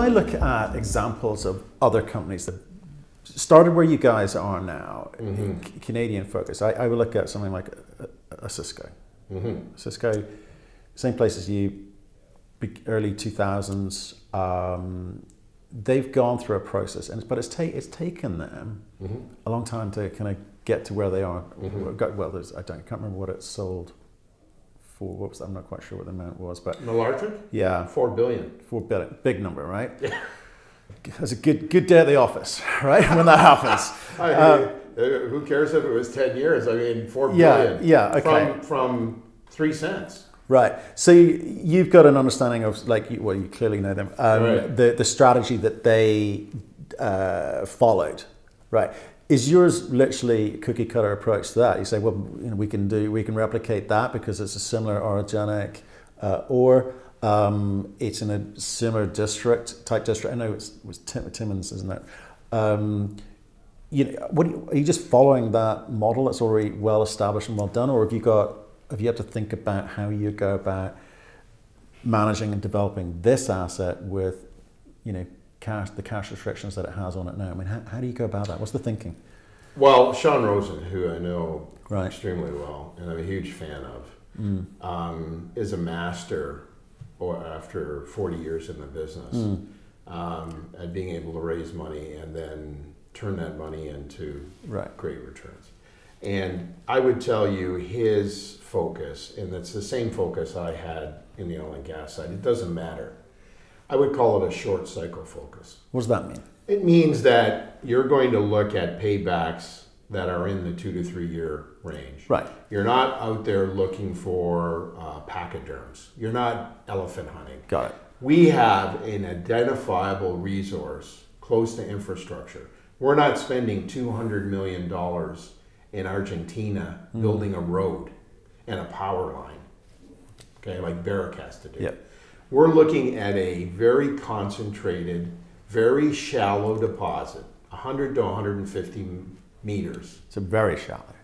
I look at examples of other companies that started where you guys are now, Canadian focus. I would look at something like Osisko. Osisko, same place as you, early 2000s. They've gone through a process, but it's taken them a long time to kind of get to where they are. Well, I can't remember what it sold for. What was, I'm not quite sure what the amount was, but Malartic? Yeah, $4 billion. $4 billion, big number, right? Yeah. That's a good day at the office, right? When that happens. Who cares if it was 10 years? I mean, $4 billion. Yeah, okay. From 3 cents. Right. So you've got an understanding of, like, well, you clearly know them, right. the strategy that they followed, right? Is yours literally a cookie cutter approach to that? You say, well, we can replicate that because it's a similar orogenic, or it's in a similar type district. I know it was Timmins, isn't it? Are you just following that model that's already well established and well done, or have you had to think about how you go about managing and developing this asset with, the cash restrictions that it has on it now? I mean, how do you go about that? What's the thinking? Well, Sean Rosen, who I know extremely well and I'm a huge fan of, is a master, or after 40 years in the business, at being able to raise money and then turn that money into great returns. And I would tell you his focus, and it's the same focus I had in the oil and gas side. It doesn't matter. I would call it a short cycle focus. What does that mean? It means that you're going to look at paybacks that are in the 2 to 3 year range. Right. You're not out there looking for pachyderms. You're not elephant hunting. Got it. We have an identifiable resource close to infrastructure. We're not spending $200 million in Argentina building a road and a power line, okay, like Barrick has to do. Yep. We're looking at a very concentrated, very shallow deposit, 100 to 150 meters. So very shallow.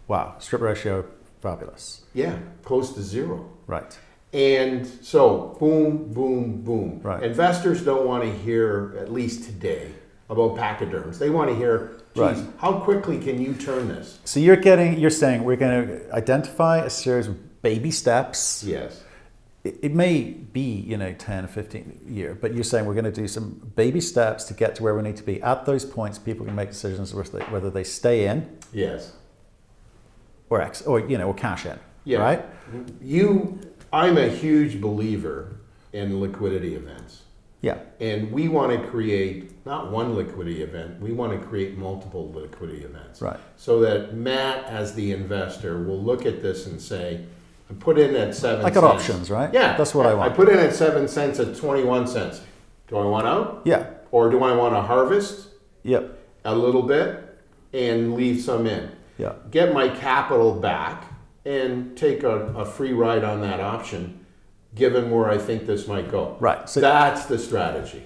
Wow, strip ratio, fabulous. Yeah, close to zero. Right. And so, boom, boom, boom. Right. Investors don't want to hear, at least today, about pachyderms. They want to hear, geez, how quickly can you turn this? So you're saying we're going to identify a series of baby steps. Yes. It may be, 10 or 15 years, but you're saying we're going to do some baby steps to get to where we need to be. At those points, people can make decisions whether they stay in. Yes. Or cash in. Yeah. Right? I'm a huge believer in liquidity events. Yeah. And we want to create not one liquidity event, we want to create multiple liquidity events. Right. So that Matt, as the investor, will look at this and say, I put in at 7 cents. I got options, right? Yeah. That's what I want. I put in at 7 cents at 21 cents. Do I want out? Yeah. Or do I want to harvest? Yep. A little bit and leave some in? Yeah. Get my capital back and take a free ride on that option, given where I think this might go. Right. So that's the strategy.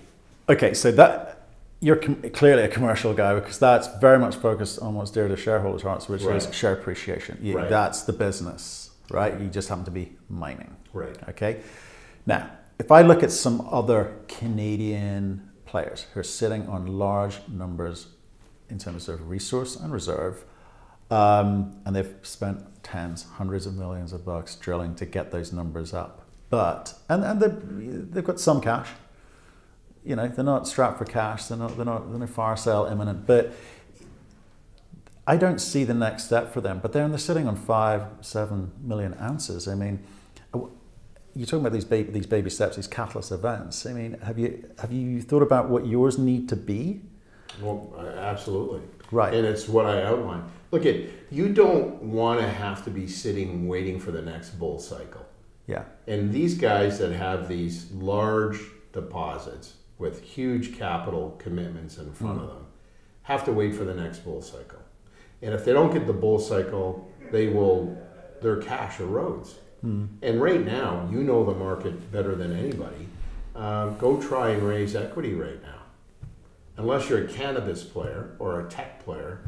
Okay, so that you're clearly a commercial guy, because that's very much focused on what's dear to shareholders' hearts, which is share appreciation. That's the business, right? You just happen to be mining. Right. Okay. Now, if I look at some other Canadian players who are sitting on large numbers in terms of resource and reserve, and they've spent tens, hundreds of millions of bucks drilling to get those numbers up. But they've got some cash. They're not strapped for cash. They're no fire sale imminent. But I don't see the next step for them. But they're sitting on 5-7 million ounces. I mean, you're talking about these baby steps, these catalyst events. I mean, have you thought about what yours need to be? Well, absolutely. Right. And it's what I outlined. Look, you don't want to have to be sitting waiting for the next bull cycle. Yeah. And these guys that have these large deposits with huge capital commitments in front of them have to wait for the next bull cycle. And if they don't get the bull cycle, their cash erodes. And right now, you know the market better than anybody. Go try and raise equity right now. Unless you're a cannabis player or a tech player,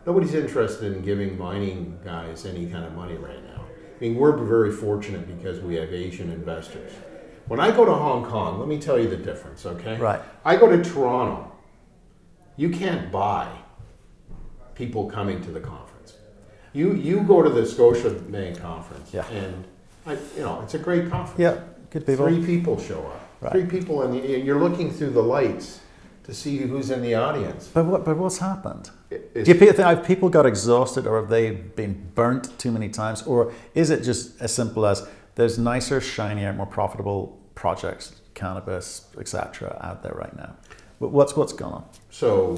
nobody's interested in giving mining guys any kind of money right now. I mean, we're very fortunate because we have Asian investors. When I go to Hong Kong, let me tell you the difference, okay? Right. I go to Toronto. You can't buy people coming to the conference. You go to the Scotiabank conference, and it's a great conference. Yeah, good people. 3 people show up. Right. 3 people, and you're looking through the lights to see who's in the audience. But what's happened? Do you think have people got exhausted, or have they been burnt too many times, or is it just as simple as there's nicer, shinier, more profitable projects, cannabis, etc., out there right now? What's going on? So,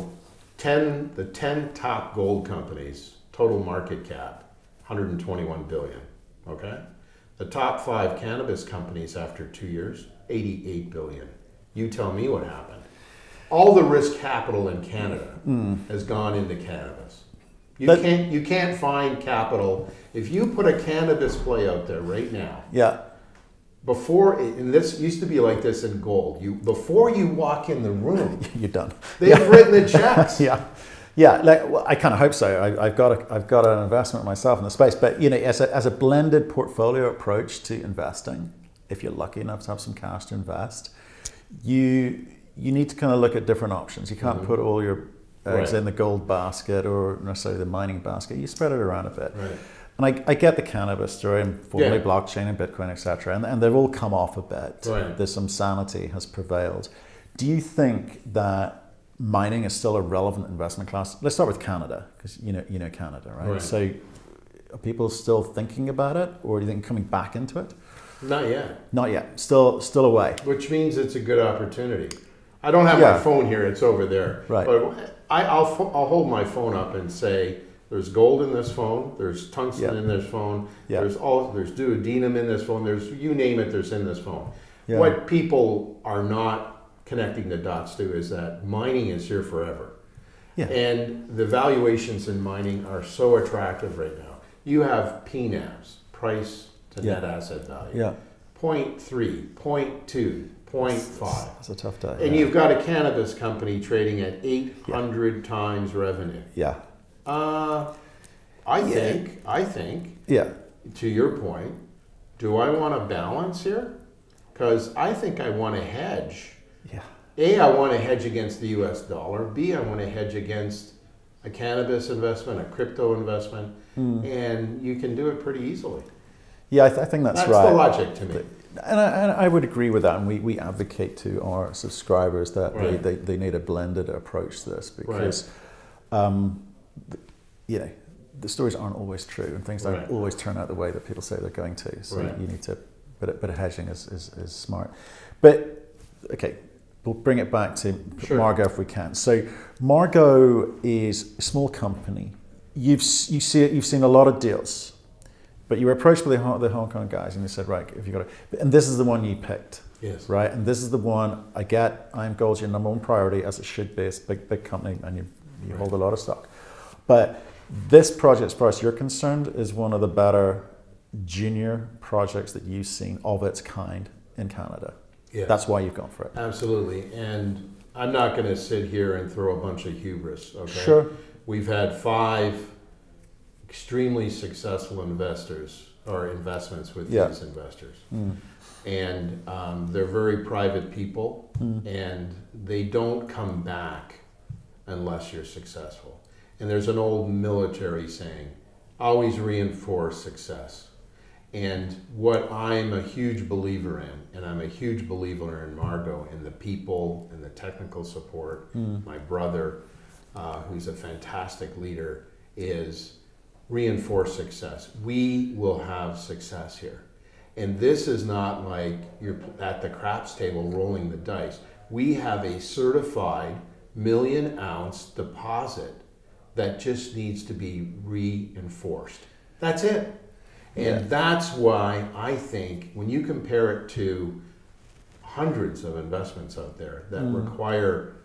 the 10 top gold companies, total market cap, 121 billion. Okay, the top 5 cannabis companies after 2 years, 88 billion. You tell me what happened. All the risk capital in Canada has gone into cannabis. You can't find capital. If you put a cannabis play out there right now, and this used to be like this in gold. Before you walk in the room, you're done. They've written the checks. I kind of hope so. I've got an investment myself in the space, but as a blended portfolio approach to investing, if you're lucky enough to have some cash to invest, you need to kind of look at different options. You can't put all your eggs in the gold basket or necessarily the mining basket. You spread it around a bit. Right. And I get the cannabis story and formerly blockchain and Bitcoin, etc. And they've all come off a bit. Right. There's some sanity has prevailed. Do you think that mining is still a relevant investment class? Let's start with Canada, because you know Canada, right? So are people still thinking about it, or do you think coming back into it? Not yet. Not yet. Still away. Which means it's a good opportunity. I don't have my phone here; it's over there. Right. But I'll hold my phone up and say, "There's gold in this phone. There's tungsten in this phone. There's duodenum in this phone. There's you name it. There's in this phone." What people are not connecting the dots to is that mining is here forever, and the valuations in mining are so attractive right now. You have PNAVs, price to net asset value, 0.3, 0.2. 0.5. That's a tough day. And you've got a cannabis company trading at 800 times revenue. I think, to your point, do I want a balance here? Because I think I want to hedge. A, I want to hedge against the US dollar. B, I want to hedge against a cannabis investment, a crypto investment. And you can do it pretty easily. I think that's right. That's the logic to me. And I would agree with that, and we advocate to our subscribers that they need a blended approach to this, because the stories aren't always true, and things don't always turn out the way that people say they're going to. So you need to, but hedging is smart. But okay, we'll bring it back to Margaux if we can. So Margaux is a small company. You've seen a lot of deals. But you were approached by the Hong Kong guys, and they said, right, if you got it, and this is the one you picked, right? And this is the one I get. IAMGOLD's your number 1 priority, as it should be. It's a big company, and you hold a lot of stock. But this project, as far as you're concerned, is one of the better junior projects that you've seen of its kind in Canada. That's why you've gone for it. Absolutely, and I'm not going to sit here and throw a bunch of hubris. Okay. Sure. We've had 5 extremely successful investors or investments with these investors. And they're very private people, and they don't come back unless you're successful. And there's an old military saying, always reinforce success. And what I'm a huge believer in, and I'm a huge believer in Margaux, in the people and the technical support, my brother, who's a fantastic leader, is reinforce success. We will have success here. And this is not like you're at the craps table rolling the dice. We have a certified 1 million ounce deposit that just needs to be reinforced. That's it. And that's why I think when you compare it to hundreds of investments out there that require,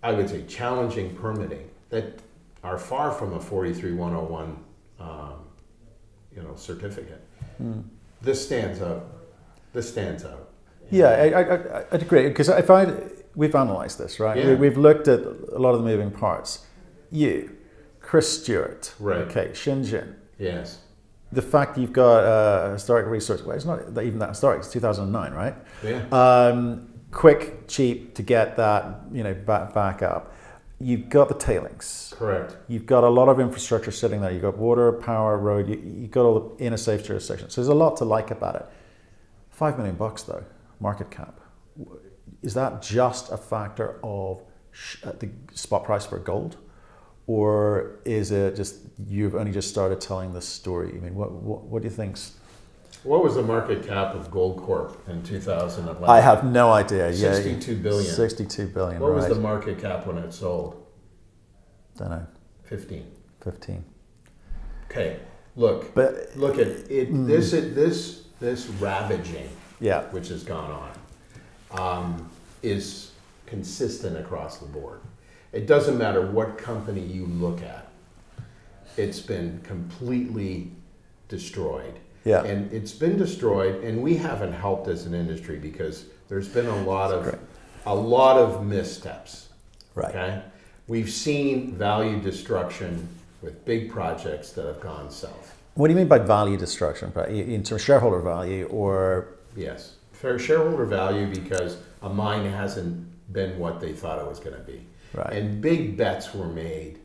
I would say, challenging permitting, that are far from a 43101 certificate. This stands out. Yeah, I'd agree, because we've analysed this, right? We've looked at a lot of the moving parts. You, Chris Stewart, okay, Shinjin. Yes. the fact you've got historic resource, well, it's not even that historic, it's 2009, right? Yeah. Quick, cheap to get that, you know, back up. You've got the tailings. Correct. You've got a lot of infrastructure sitting there. You've got water, power, road. You've got all the in a safe jurisdiction. So there's a lot to like about it. $5 million though, market cap. Is that just a factor of the spot price for gold? Or is it just you've only just started telling this story? I mean, what do you think? What was the market cap of Gold Corp in 2011? I have no idea. 62 billion. 62 billion. What was right. the market cap when it sold? Don't know. 15. 15. Okay. Look. But look at it. This ravaging, yeah, which has gone on, is consistent across the board. It doesn't matter what company you look at. It's been completely destroyed. Yeah. And it's been destroyed, and we haven't helped as an industry because there's been a lot of missteps. Right. Okay? We've seen value destruction with big projects that have gone south. What do you mean by value destruction? In terms of shareholder value or? Yes. Fair shareholder value because a mine hasn't been what they thought it was going to be. Right. And big bets were made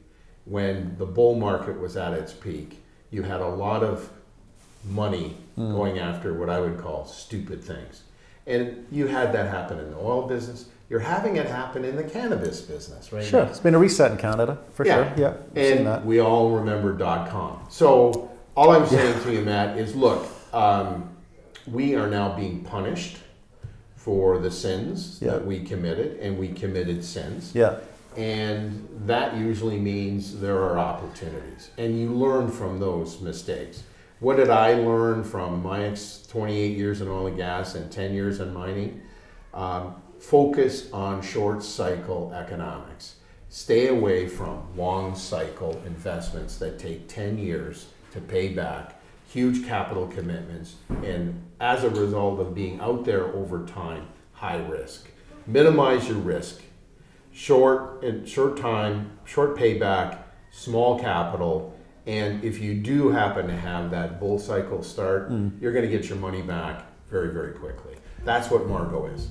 when the bull market was at its peak. You had a lot of money going after what I would call stupid things. And you had that happen in the oil business. You're having it happen in the cannabis business right Sure. now. It's been a reset in Canada, for sure. Yeah, and seen that. We all remember .com. So all I'm saying to you, Matt, is look, we are now being punished for the sins that we committed, and we committed sins. Yeah. And that usually means there are opportunities, and you learn from those mistakes. What did I learn from my 28 years in oil and gas and 10 years in mining? Focus on short cycle economics. Stay away from long cycle investments that take 10 years to pay back, huge capital commitments, and as a result of being out there over time, high risk. Minimize your risk. Short time, short payback, small capital, and if you do happen to have that bull cycle start, you're going to get your money back very, very quickly. That's what Margaux is.